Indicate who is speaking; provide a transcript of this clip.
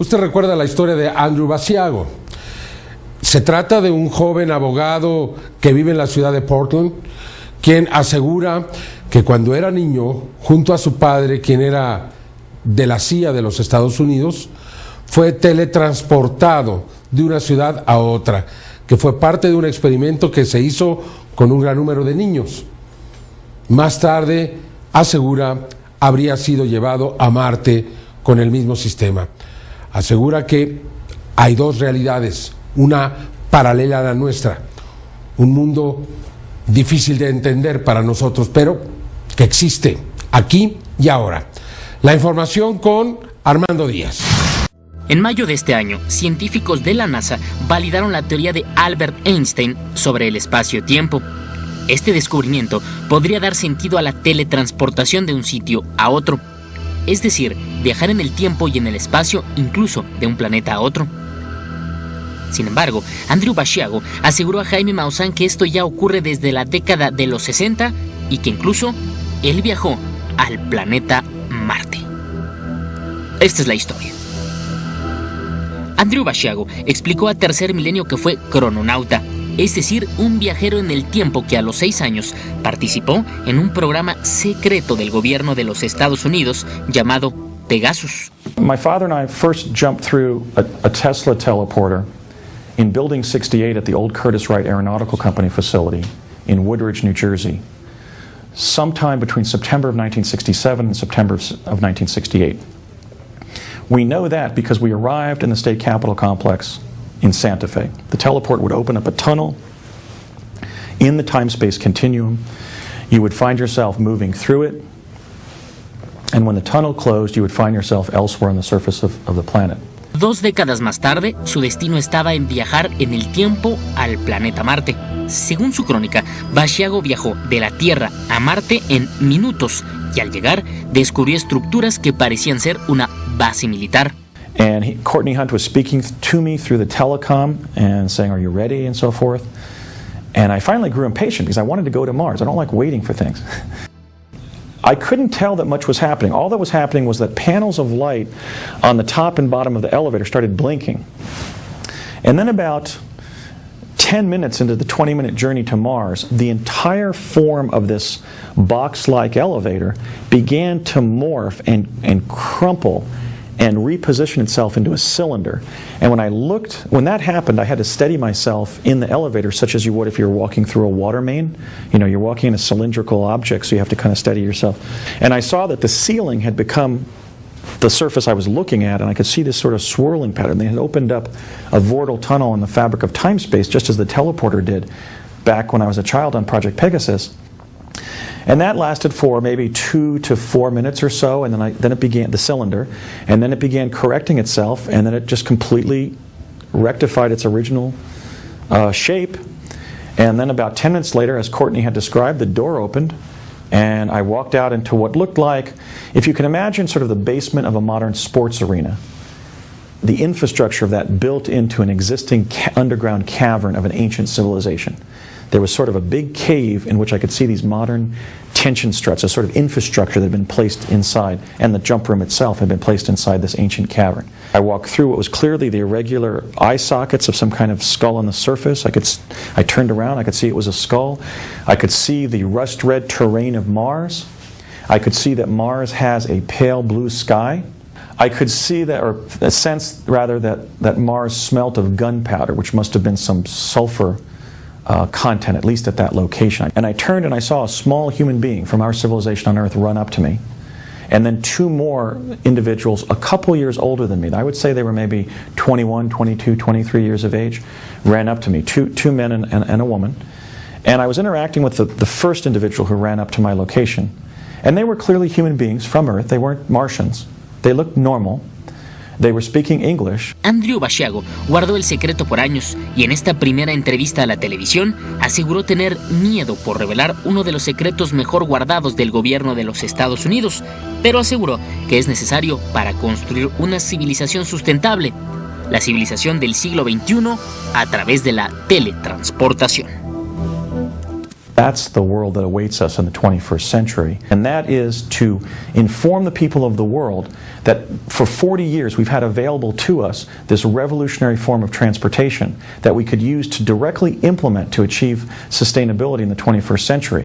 Speaker 1: Usted recuerda la historia de Andrew Basiago. Se trata de un joven abogado que vive en la ciudad de Portland, quien asegura que cuando era niño, junto a su padre, quien era de la CIA de los Estados Unidos, fue teletransportado de una ciudad a otra, que fue parte de un experimento que se hizo con un gran número de niños. Más tarde, asegura, habría sido llevado a Marte con el mismo sistema. Asegura que hay dos realidades, una paralela a la nuestra, un mundo difícil de entender para nosotros, pero que existe aquí y ahora. La información con Armando Díaz.
Speaker 2: En mayo de este año, científicos de la NASA validaron la teoría de Albert Einstein sobre el espacio-tiempo. Este descubrimiento podría dar sentido a la teletransportación de un sitio a otro, es decir, viajar en el tiempo y en el espacio, incluso de un planeta a otro. Sin embargo, Andrew Basiago aseguró a Jaime Maussan que esto ya ocurre desde la década de los 60 y que incluso él viajó al planeta Marte. Esta es la historia. Andrew Basiago explicó a Tercer Milenio que fue crononauta, es decir, un viajero en el tiempo que a los 6 años participó en un programa secreto del gobierno de los Estados Unidos llamado Pegasus.
Speaker 3: My father and I first jumped through a Tesla teleporter in Building 68 at the old Curtiss-Wright Aeronautical Company facility in Woodridge, New Jersey, sometime between September of 1967 and September of 1968. We know that because we arrived in the state capitol complex in Santa Fe. The teleport would open up a tunnel in the time-space continuum. You would find yourself moving through it, and when the tunnel closed, you would find yourself elsewhere on the surface of the planet.
Speaker 2: 2 décadas más tarde, su destino estaba en viajar en el tiempo al planeta Marte. Según su crónica, Basiago viajó de la Tierra a Marte en minutos y al llegar descubrió estructuras que parecían ser una base militar.
Speaker 3: And Courtney Hunt was speaking to me through the telecom and saying, "Are you ready?" and so forth. And I finally grew impatient because I wanted to go to Mars. I don't like waiting for things. I couldn't tell that much was happening. All that was happening was that panels of light on the top and bottom of the elevator started blinking. And then about 10 minutes into the 20-minute journey to Mars, the entire form of this box-like elevator began to morph and crumple and reposition itself into a cylinder. And when that happened, I had to steady myself in the elevator, such as you would if you were walking through a water main. You know, you're walking in a cylindrical object, so you have to kind of steady yourself. And I saw that the ceiling had become the surface I was looking at, and I could see this sort of swirling pattern. They had opened up a vortal tunnel in the fabric of time-space, just as the teleporter did back when I was a child on Project Pegasus. And that lasted for maybe 2 to 4 minutes or so, and then it began, the cylinder, and then it began correcting itself, and then it just completely rectified its original shape. And then about 10 minutes later, as Courtney had described, the door opened, and I walked out into what looked like, if you can imagine sort of the basement of a modern sports arena, the infrastructure of that built into an existing underground cavern of an ancient civilization. There was sort of a big cave in which I could see these modern tension struts, a sort of infrastructure that had been placed inside, and the jump room itself had been placed inside this ancient cavern. I walked through what was clearly the irregular eye sockets of some kind of skull on the surface. I turned around, I could see it was a skull. I could see the rust-red terrain of Mars. I could see that Mars has a pale blue sky. I could see that, or sense rather, that Mars smelt of gunpowder, which must have been some sulfur content, at least at that location. And I turned and I saw a small human being from our civilization on Earth run up to me. And then 2 more individuals a couple years older than me, I would say they were maybe 21, 22, 23 years of age, ran up to me, two men and a woman. And I was interacting with the first individual who ran up to my location. And they were clearly human beings from Earth. They weren't Martians. They looked normal. They were speaking English.
Speaker 2: Andrew Basiago guardó el secreto por años y en esta primera entrevista a la televisión aseguró tener miedo por revelar uno de los secretos mejor guardados del gobierno de los Estados Unidos, pero aseguró que es necesario para construir una civilización sustentable, la civilización del siglo XXI a través de la teletransportación.
Speaker 3: That's the world that awaits us in the 21st century. And that is to inform the people of the world that for 40 years we've had available to us this revolutionary form of transportation that we could use to directly implement to achieve sustainability in the 21st century.